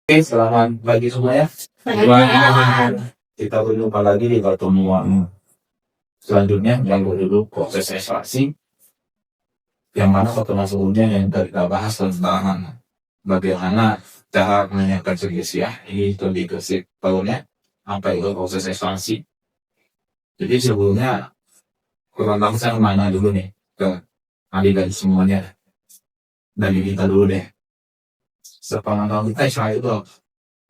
Oke, selamat pagi semua ya. Wah, kita berjumpa lagi di pertemuan selanjutnya yang berjudul proses ekstraksi, yang mana pertemuan sebelumnya yang kita bahas tentang bagaimana cara menanyakan sugesti ya. Ini lebih ke tahunnya sampai ke proses ekstraksi. Jadi sebelumnya kurang tahu saya mana dulu nih ke adik dan semuanya, dari kita dulu deh. Sepengetahuan kita ekstraksi itu apa?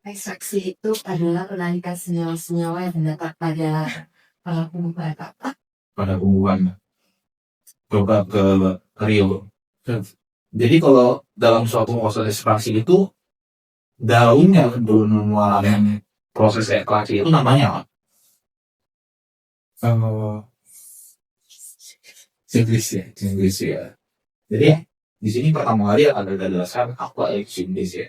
Ekstraksi itu adalah penarikan senyawa-senyawa yang terdapat pada pembuahan apa? Pada hubungan coba ke Rio. Jadi kalau dalam suatu proses ekstraksi itu daunnya belum mengeluarkan proses ekstraksi itu namanya apa? Sintesis ya. Jadi di sini pertama kali ada dasar apa sintesis ya.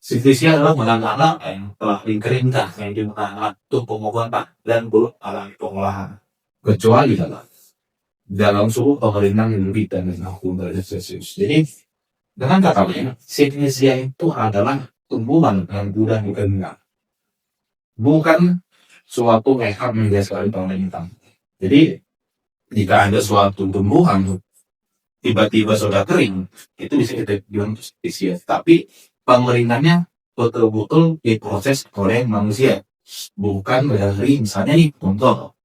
Sintesis adalah menanam yang telah dikeringkan yang digunakan untuk pengobatan dan belum alami pengolahan. Kecuali dalam suhu pengeringan yang lebih dari 60 derajat Celcius. Jadi dengan kata lain, sintesia itu adalah tumbuhan yang mudah dikeringkan, bukan suatu ekar sekali pemerintah. Jadi jika ada suatu tumbuhan tiba-tiba sudah kering, itu bisa kita bilang sintesia. Tapi pengeringannya betul-betul diproses oleh manusia, bukan dari misalnya nih contoh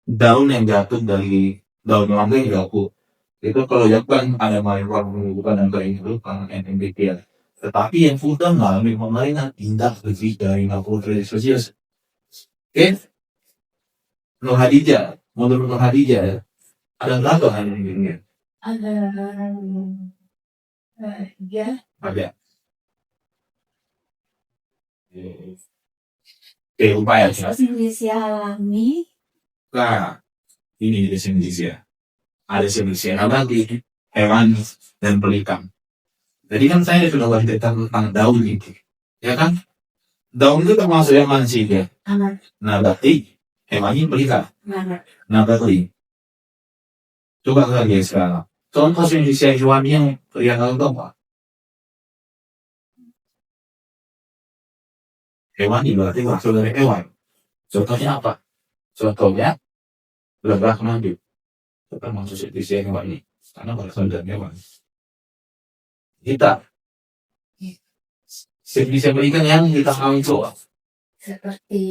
daun yang jatuh dari daun mangga yang jatuh itu kalau Jepang ada mayoritas bukan yang kering itu kan NMBT. Tetapi yang sudah mengalami pemerintahan indah lebih dari 60 derajat Celcius. Oke, Nur Hadijah, menurut Nur Hadijah ada berapa yang begini? Ada ya. Ada. Upaya ya. Sintesia alami. Nah, ini definisi ya. Ada sintesia nabati, hewan, dan pelikan. Jadi kan saya sudah ceritakan tentang daun itu, ya kan? Daun itu termasuk yang mana sih dia? Nabati, hewannya pelikan. Nabati. Coba lagi sekarang. Contoh sintesia hewani yang kelihatan itu apa? Hewani berarti maksud dari hewan. Contohnya apa? Contohnya lebah madu. Itu termasuk sintesia hewani. Karena berasal dari hewan. Kita sintesia pelikan yang kita tahu itu Seperti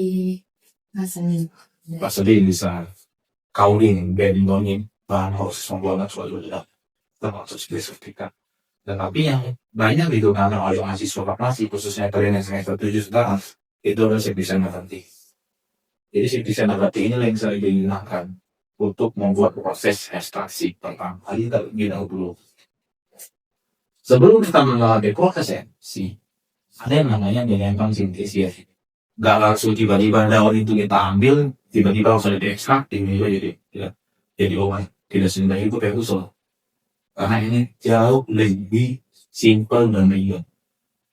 Vaselin bisa kaulin, benzonin, bahan harus membuat suatu tidak termasuk spesifika. Tetapi yang banyak digunakan oleh mahasiswa farmasi khususnya kalian yang semester 7 sekarang itu adalah sintesis nabati. Jadi sintesis nabati ini yang sering digunakan untuk membuat proses ekstraksi tentang hal ini terlebih dahulu. Sebelum kita mengalami proses ekstraksi, ada yang namanya dinamakan sintesis. Gak langsung tiba-tiba daun itu kita ambil, tiba-tiba langsung diekstrak, tiba-tiba jadi obat. Tidak semudah itu kayak usul. Karena ini jauh lebih simpel dan ringan.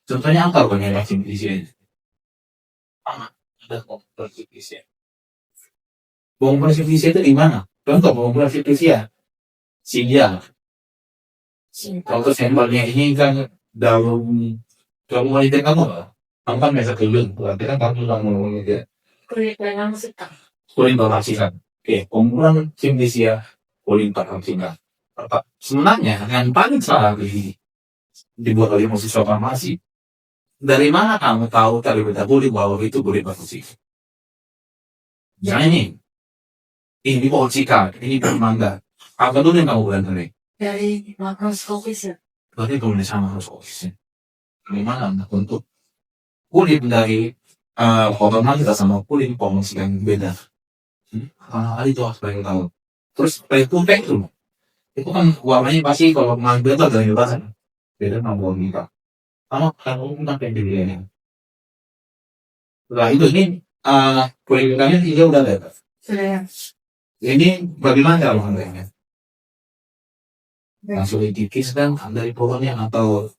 Contohnya apa penyebab sintesis? Ada komputer sintesis. Komputer sintesis itu di mana? Contoh komputer sintesis sinyal. Contoh sampelnya ini kan daun kamu wanita kamu kamu kan biasa kelun, berarti kan kamu sudah ngomongin dia. kulit dalam sekam. Kulit berhasilkan. Oke, komputer sintesis kulit berhasilkan. Sebenarnya yang paling salah dibuat oleh mahasiswa farmasi. Dari mana kamu tahu terlebih dahulu bahwa itu kulit berhasil? Misalnya ini pohon cika, ini pohon mangga. Apa dulu yang kamu bilang tadi? Dari makroskopis ya. Berarti kamu sama makroskopis. Gimana untuk kulit dari pohon mangga sama kulit pohon cika yang beda? Hal itu harus paling tahu. Terus putih itu kan warnanya pasti kalau mangga itu agak bebas. Beda sama pohon cika. Sama kalau bukan kayak ini. Setelah itu ini kulit cikanya dia udah bebas. Ini bagaimana cara mengambilnya? Langsung dikikis kan dari pohonnya atau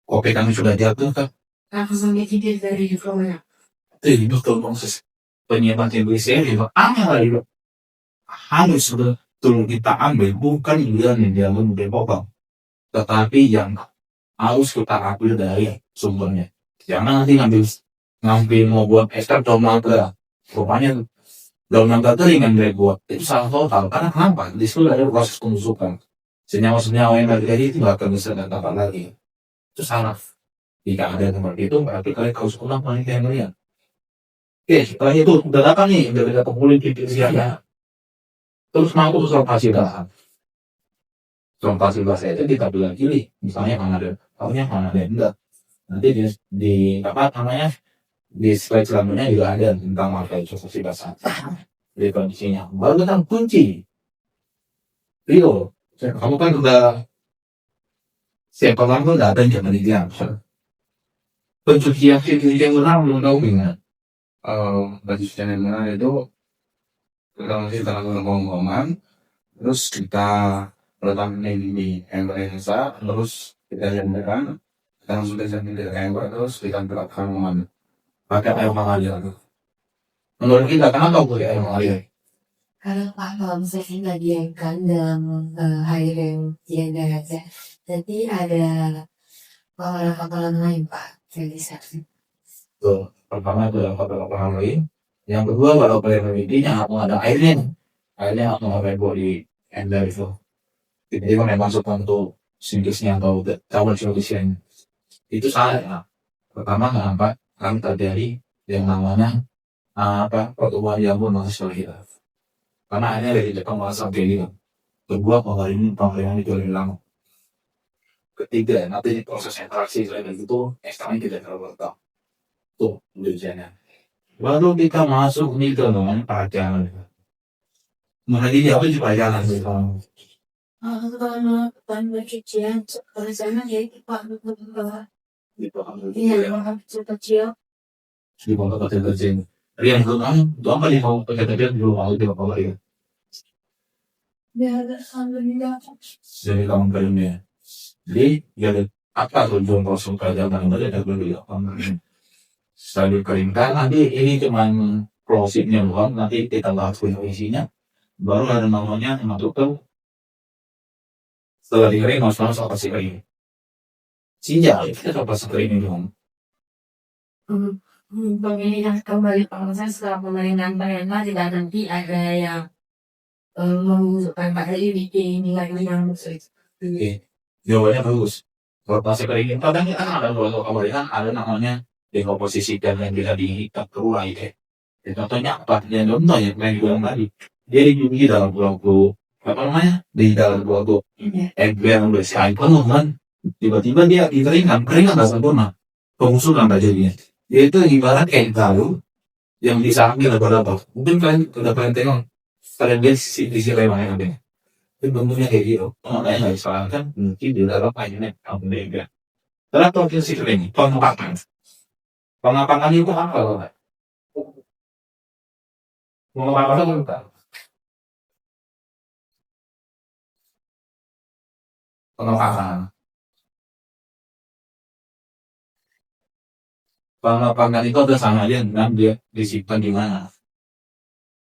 kopi kami sudah jatuh kan? Langsung dikikis dari pohonnya. Itu betul proses penyiapan sintesis itu harus betul kita ambil bukan yang diambil dari pohon, tetapi yang harus kita ambil dari sumbernya. Jangan nanti ngambil mau buat ekstrak daun nangka. Rupanya daun nangka kering yang dia buat. Itu salah total. Karena kenapa? Di situ ada proses pembusukan. Senyawa-senyawa yang tadi itu nggak akan bisa dapat lagi. Itu salah. Jika ada seperti itu, berarti kalian harus ulang penelitian kalian. Oke, setelah itu udah datang nih, udah ada kumpulin titik siapnya. Terus mampu observasi lahan. Observasi bahasa itu kita bilang pilih, misalnya mana ada, tahunya mana ada enggak. Nanti di apa namanya di slide selanjutnya juga ada tentang market observasi bahasa. Di kondisinya, baru tentang kunci. Rio, kamu kan udah siapa orang tuh udah ada yang penelitian. Pencucian yang benar belum tahu ingat. Pencucian yang benar itu kita masih dalam ngomong-ngomongan, terus kita letakkan di ember yang besar, terus kita jadikan, kita langsung jadikan di ember, terus kita terapkan ngomong pakai air mengalir. Menurut kita kenapa pakai air mengalir? Karena kalau misalnya nggak diangkat dalam air yang tiada aja, jadi ada kotoran lain Pak. Jadi Tuh, pertama itu yang kotoran lain. Yang kedua kalau kalian memilikinya ada airnya, airnya mau buat di ember itu. Jadi kalau masukkan untuk sinkisnya atau cawan solusinya itu salah ya. Pertama kenapa kan terjadi yang namanya pertumbuhan jamur masuk kita. Karena akhirnya dari Jepang masuk kayak gitu. Kedua pengalihan itu lebih lama. Ketiga nanti proses interaksi selain itu eksternalnya tidak terlalu tahu. Tuh tujuannya. Baru kita masuk nih ke dalam pelajaran. Mengenai apa sih pelajaran itu? kalau pencucian sana ya Pak Di bawah iya kecil di bawah kecil-kecil. Rian itu kan, apa nih mau kecil-kecil dulu mau di bawah ya. biar alhamdulillah Jadi kamu kalian jadi ya apa tujuan proses pelajaran dari ada beliau. Setelah dikeringkan nanti ini cuman closingnya doang, nanti kita bahas isinya. Baru ada namanya masuk ke setelah dikering harus apa sih kering. Sinjal kita coba sekering ini dong. pemilihan kembali proses setelah pemilihan perintah tidak nanti ada yang menunjukkan pada ini nilai yang Oke, jawabannya bagus. Rotasi kering kadang kita ada dua pemilihan, ada namanya dekomposisi dan yang tidak diikat keluar gitu. Ya, contohnya apa? Yang contoh yang bilang tadi, dia di dalam pulau apa namanya di dalam pulau ember yang bersih air penuh kan, tiba-tiba dia dikeringkan, keringan nggak sempurna, pengusulan nggak jadinya. Dia itu ibarat kayak tahu yang disamping ada apa? Mungkin kalian udah pernah tengok, kalian lihat di sisi lain ada. Itu bentuknya kayak gitu. Makanya nggak disalahkan mungkin di dalam airnya kamu enggak. Terus provinsi kering, pengapakan. Pengapakan itu apa loh? Pengapakan itu apa? Pengapakan. Pengapakan itu ada sama aja dengan dia disimpan di mana.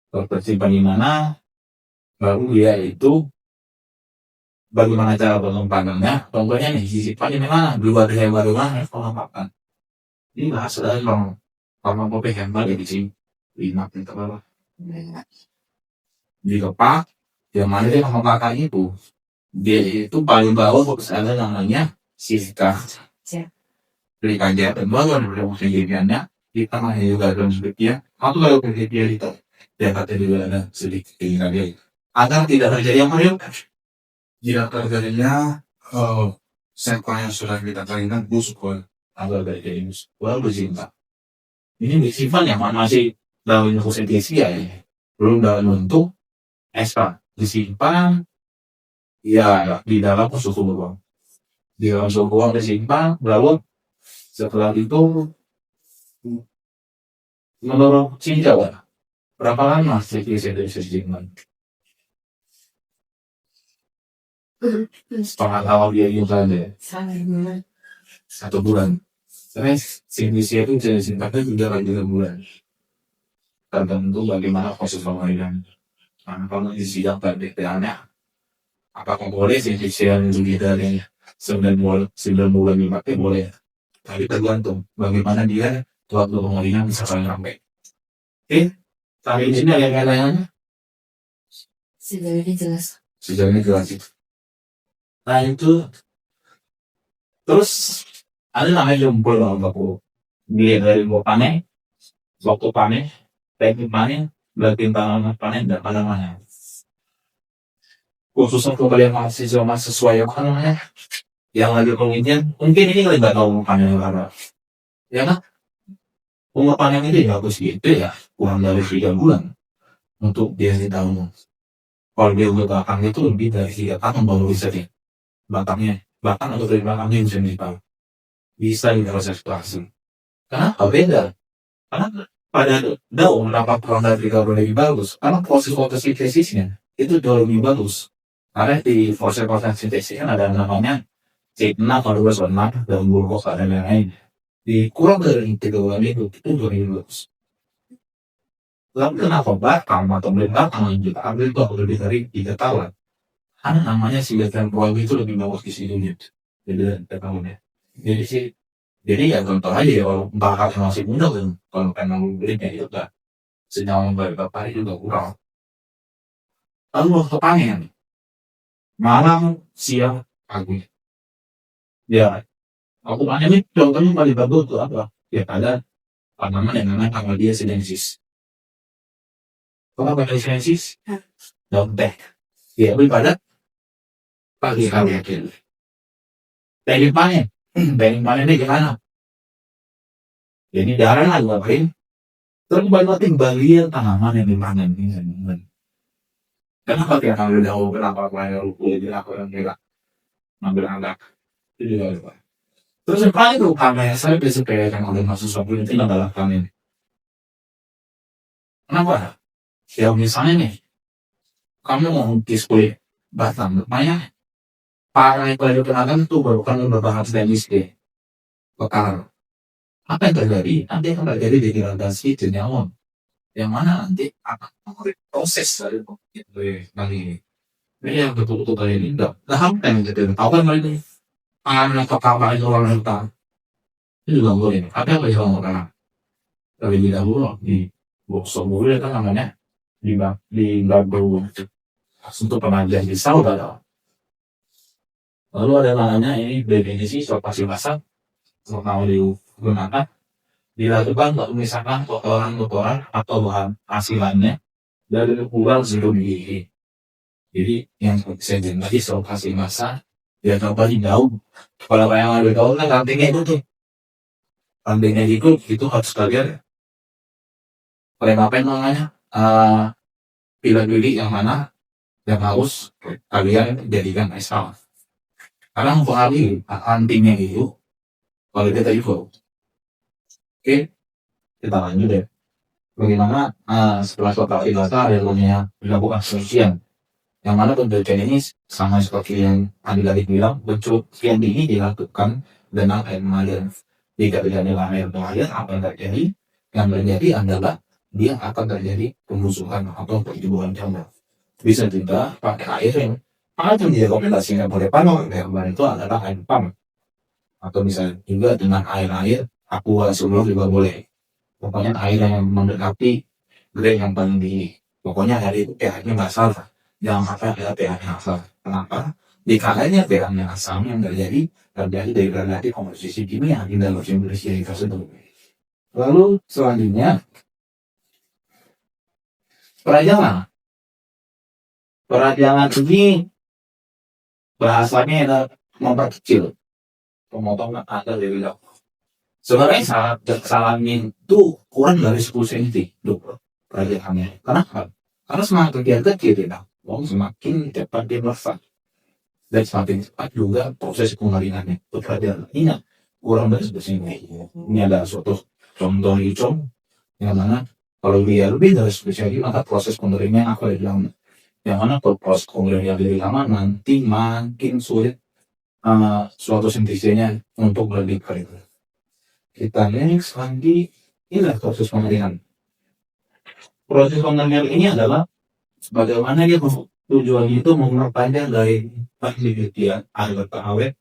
Kalau tersimpan di mana, baru dia itu bagaimana cara pengempakannya. Contohnya nih, disimpan di mana? Di wadah yang baru mana? Pengapakan. Ini bahasa dari kalau mau pengen balik di sini. Lima itu apa? Di kepak, yang mana dia pengempakan itu. Dia itu paling bawah ada namanya silica. Dari kajian dan baru ada kejadiannya di tengahnya juga ada sedikit atau kalau kejadian itu dia kata juga ada sedikit keinginan dia agar tidak terjadi yang lain jika terjadinya sampel yang sudah kita keringkan busuk agar tidak jadi busuk berzinta ini bersifat yang masih dalam bentuk sentesia ya belum dalam bentuk ekstrak disimpan ya di dalam suhu ruang di dalam suhu ruang disimpan lalu setelah itu menurut Cinjau berapa lama siklus itu bisa disimpan? Setengah tahun dia juga ada 1 bulan. Terus siklusnya itu bisa disimpan juga 3 bulan. Tergantung bagaimana proses pengairan. Nah, kalau di sidang PDPA-nya, apakah boleh siklusnya lebih dari 9 bulan dipakai boleh? Tapi tergantung bagaimana dia waktu pengalihan bisa paling ramai. Oke, sampai di sini ada yang lainnya. Sejauh ini jelas. Sejauh ini jelas itu. Nah itu terus ada namanya jempol aku dia dari mau panen, waktu panen, teknik panen, berarti tangan panen dan mana khususnya untuk kalian mahasiswa yang apa namanya yang lagi penelitian mungkin ini kalian nggak tahu panen apa ya kan bunga panen itu ya bagus gitu ya kurang dari 3 bulan untuk dia tahu kalau dia udah batang itu lebih dari 3 tahun baru bisa dia batang atau dari batangnya bisa dipakai bisa di proses langsung kenapa beda karena pada daun dapat kurang dari 3 bulan lebih bagus karena proses fotosintesisnya itu jauh lebih bagus karena di proses fotosintesis kan ada namanya C6 kalau gue soal dan glukosa dan lain-lain di kurang dari 3 bulan itu jauh lebih bagus. Lalu kenapa batang atau batang yang kita ambil itu lebih dari 3 tahun? Karena namanya silakan program itu lebih bagus di sini gitu. Jadi tahunnya. Jadi sih, jadi ya contoh aja ya kalau bakal masih muda kan, kalau pengen belinya itu udah senyawa beberapa hari juga kurang. Lalu waktu panen, malam, siang, pagi. Ya, aku panen ini contohnya paling bagus itu apa? Ya ada tanaman yang namanya Camellia sinensis. Kalau Camellia sinensis, daun teh. Ya, daripada pagi hari akhir. Teknik panennya gimana? Jadi jarang lah ngapain. Terus banyakin bagian tanaman yang dipanen ini. Kenapa dia ngambil daun? Kenapa banyak rumput? Jadi aku yang enggak ngambil anak. Itu juga lupa. Terus yang paling utama saya supaya yang oleh mahasiswa politik adalah panen. Kenapa? Ya misalnya nih, kamu mau ngukis kue batang, lumayan. Parah pada penakan tuh baru kan udah bahas teknis deh. Bekal. Apa yang terjadi? Nanti akan terjadi degradasi jenyawan. Yang mana nanti akan proses dari ini. Ini yang betul-betul kayak ini enggak. Nah, apa yang jadi? Tahu kan ini? Pangan atau kapal itu orang hutan. Itu juga boleh. Apa yang bisa orang terlebih dahulu di boxo boleh kan namanya di babu untuk pengajian di Saudara. Lalu ada namanya ini definisi sorpasi basah mau digunakan dilakukan untuk misalkan kotoran atau bahan hasilannya dari ukuran 0 mili. Jadi yang saya bilang tadi sorpasi basah ya coba di daun. Kalau yang ada daun kan rantingnya itu tuh rantingnya itu harus kalian apa namanya pilih-pilih yang mana yang harus kalian jadikan esal. Karena mempengaruhi rantingnya itu kalau kita itu. Oke, kita lanjut deh. Bagaimana setelah sorpasi basah ada namanya dilakukan pencucian. Yang mana pencucian ini sama seperti yang Andi tadi bilang, pencucian ini dilakukan dengan air mengalir. Jika tidak dengan air mengalir, apa yang terjadi? Yang terjadi adalah dia akan terjadi pembusukan atau pertumbuhan jamur. Bisa juga pakai air yang direkomendasikan oleh PAN itu adalah air pump. Atau bisa juga dengan air aqua sebelum juga boleh. Pokoknya air yang mendekati grade yang paling tinggi. Pokoknya air itu pH-nya nggak salah. Jangan sampai ada pH-nya asam. Kenapa? Jika adanya pH-nya asam yang terjadi degradasi komposisi kimia di dalam sumber-sumber tersebut. Lalu selanjutnya perajangan. Perajangan ini bahasanya adalah memperkecil pemotongan akar dari daun. Sebenarnya kesalahannya itu kurang dari 10 cm untuk perajangannya. Kenapa? Karena semakin dia kecil tidak, semakin cepat dia meresap. Dan semakin cepat juga proses pengaringannya. Perajangan ingat kurang dari 10 cm. Ini adalah suatu contoh hijau yang mana kalau dia lebih dari 10 cm maka proses pengeringan akan lebih lama. Yang mana kalau proses pengeringan lebih lama nanti makin sulit suatu sintesisnya untuk lebih kering. Kita next lagi inilah proses pengeringan. Proses pengeringan ini adalah bagaimana dia tujuannya itu memperpanjang dari penelitian agar awet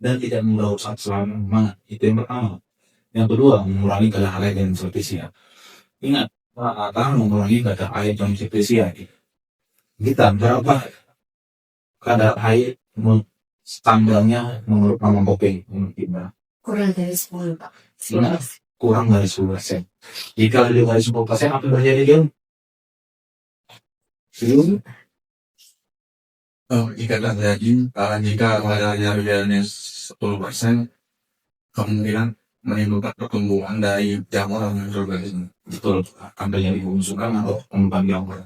dan tidak merusak selama itu yang pertama. Yang kedua, mengurangi kadar air dan nutrisi. Ingat, akan mengurangi kadar air dan nutrisi. Kita berapa kadar air standarnya menurut Mama Kopi? Kurang dari 10 Pak. Ingat, kurang dari 10%. Jika lebih dari 10%, apa yang terjadi, Gil? Jika terjadi, jika kadarnya lebih dari 10%, kemungkinan menimbulkan pertumbuhan dari jamur dan mikroorganisme. Betul, akan terjadi pembusukan atau pembukaan jamur.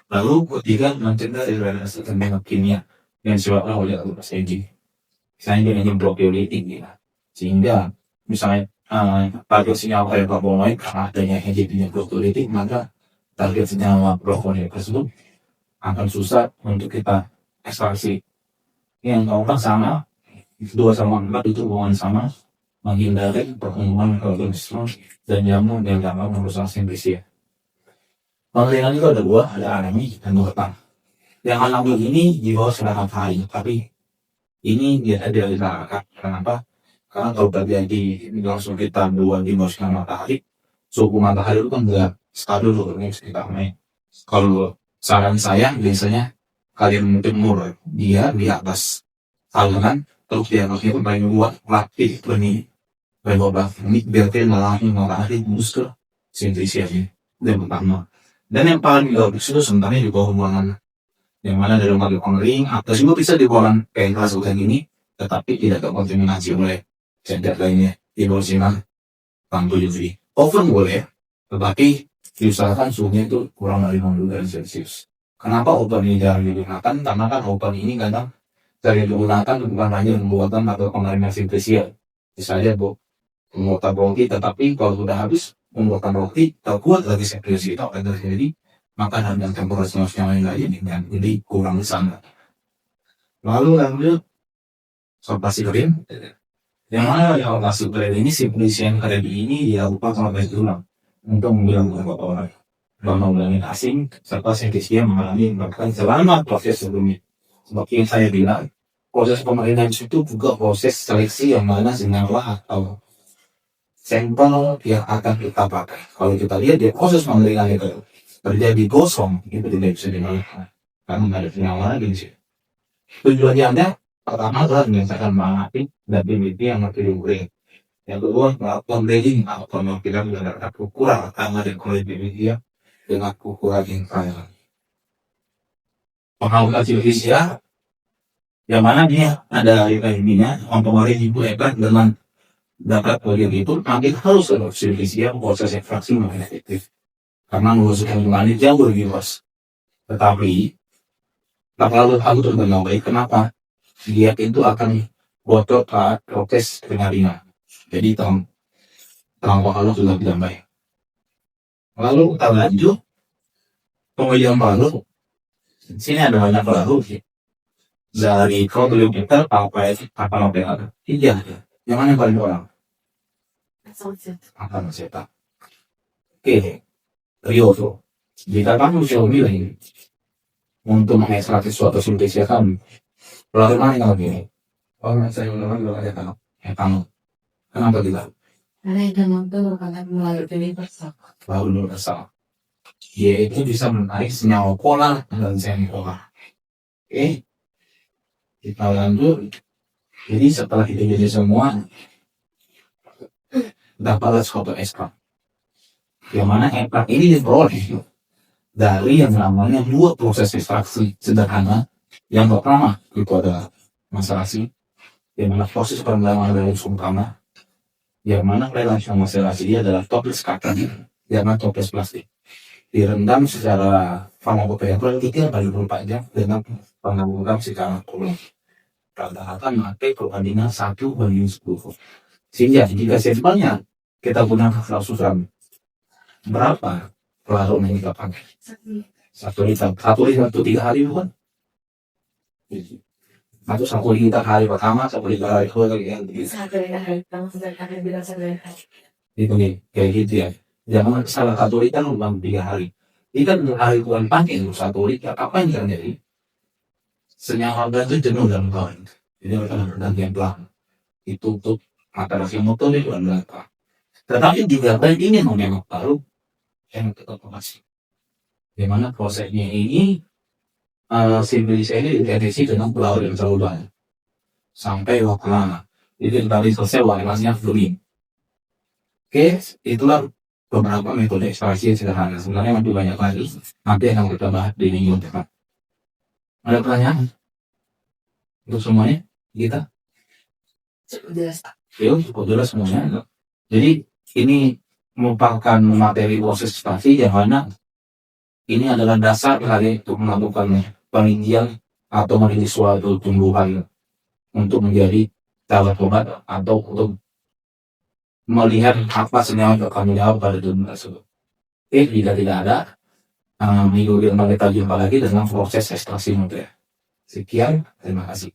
Lalu ketiga, mencegah degradasi kimia kimia yang disebabkan oleh LPG. Misalnya dengan hidrokloritik, ya. Sehingga misalnya target senyawa flavonoid karena adanya hidrokloritik, maka target senyawa flavonoid tersebut akan susah untuk kita ekstraksi. Yang keempat sama, 2 sama 4 itu hubungan sama, menghindari pertumbuhan organisme dan jamur yang dapat merusak sintesis. Penelitian itu ada 2, ada alami dan buatan. Yang alami ini di bawah sinar matahari, tapi ini biasa dilakukan. Kenapa? Karena kalau terjadi langsung kita buat di bawah sinar matahari, suhu matahari itu kan enggak stabil loh, ini sekitar naik. Kalau saran saya biasanya kalian menjemur dia di atas saluran, terus dia pakai paling buat latih benih ini biar kalian matahari booster sintesis ini. Yang pertama. Dan yang paling bagus itu sebenarnya di bawah ruangan, yang mana dari rumah kering atau juga bisa di ruangan kayak kelas hutan ini, tetapi tidak terkontaminasi oleh zat lainnya di bawah sinar lampu UV. Oven boleh, tetapi diusahakan suhunya itu kurang dari 60 derajat Celcius. Kenapa oven ini jarang digunakan? Karena kan oven ini kadang sering digunakan bukan hanya pembuatan atau pengeringan sintesis. Misalnya membuat roti, tetapi kalau sudah habis membuat roti terkuat lagi sintesis itu akan terjadi makanan dan temperatur yang lain yang jadi kurang sana. Lalu lanjut sortasi krim, yang mana yang sortasi krim ini sintesis yang ada di ini dilakukan sampai tulang untuk menghilangkan kotoran, mengurangi asing serta sintesis yang mengalami bahkan selama proses sebelumnya. Seperti yang saya bilang, proses pemerintahan itu juga proses seleksi yang mana senyawa atau sampel yang akan kita pakai. Kalau kita lihat di proses pemerintahan itu terjadi gosong, itu tidak bisa dilakukan karena nggak ada senyawa lagi di situ. Tujuannya ada pertama adalah menyelesaikan menghati dan bibit yang lebih goreng. Yang kedua melakukan breeding atau pemangkilan dengan ukuran pertama dan kulit bibit dengan ukuran yang kaya. Pengawasan Indonesia yang mana dia ada ininya mempengaruhi ibu hebat dengan dapat bagian itu makin harus ada Indonesia proses ekstraksi makin efektif karena mengusung kandungannya jauh lebih luas. Tetapi tak terlalu terkenal baik. Kenapa? Dia itu akan bocor saat proses penyaringan. Jadi kalau sudah tidak baik. Lalu kita lanjut pengujian baru. Sini ada banyak baru sih. Dari kompetitor apa ada? 3. Yang mana yang paling orang? Akan cetak. Oke, Ryoso. Jika kamu bisa memilih untuk mengekstraksi suatu sintesis kamu, lalu mana yang lebih? Saya ulang ada etanol. Kenapa tidak? Karena etanol itu merupakan melalui universal. Lalu universal. Yaitu bisa menarik senyawa polar dan semipolar. Oke, kita lanjut. Jadi setelah kita jadi semua, dapatlah suatu ekstrak. Yang mana ekstrak ini diperoleh dari yang namanya 2 proses ekstraksi sederhana. Yang pertama itu adalah maserasi, yang mana proses pengembangan dari unsur utama, yang mana relasi maserasi dia adalah toples kacang, yang mana toples plastik direndam secara farmakopea 3-24 jam dengan pengambilan secara kolom. Rata-rata memakai perbandingan 1:10. Sehingga jika sampelnya kita gunakan 100 gram, berapa larut yang kita pakai? 1 liter. 1 liter itu 3 hari bukan? Atau 1 liter hari pertama, 1 liter hari kedua kayak gitu. 1 liter hari pertama sudah akan bilang 1 liter. Itu nih, kayak gitu ya. Jangan salah 1 liter dalam 3 hari. Ikan hari Tuhan pakai 1 liter, apa yang terjadi? Senyawa gas itu jenuh dalam kawan. Jadi mereka berganti yang pelan. itu untuk materi motor itu berapa. Tetapi juga baik ini menembak baru yang tetap masih. Di mana prosesnya ini simulasi ini diedisi dengan pulau yang terlalu banyak sampai waktu lama. Jadi dari selesai warnanya fluid. Oke, itulah beberapa metode ekspresi yang sederhana. Sebenarnya masih banyak lagi. Nanti yang kita bahas di minggu depan. Ada pertanyaan? Untuk semuanya kita? Jelas. Cukup jelas semuanya. Jadi ini merupakan materi proses ekspresi yang mana ini adalah dasar dari untuk melakukan penelitian atau meneliti suatu tumbuhan untuk menjadi cara obat atau untuk melihat apa senyawa yang kami jawab pada tumbuhan tersebut. Jika tidak ada, minggu depan kita jumpa lagi dengan proses ekstraksi nutrien. Sekian, terima kasih.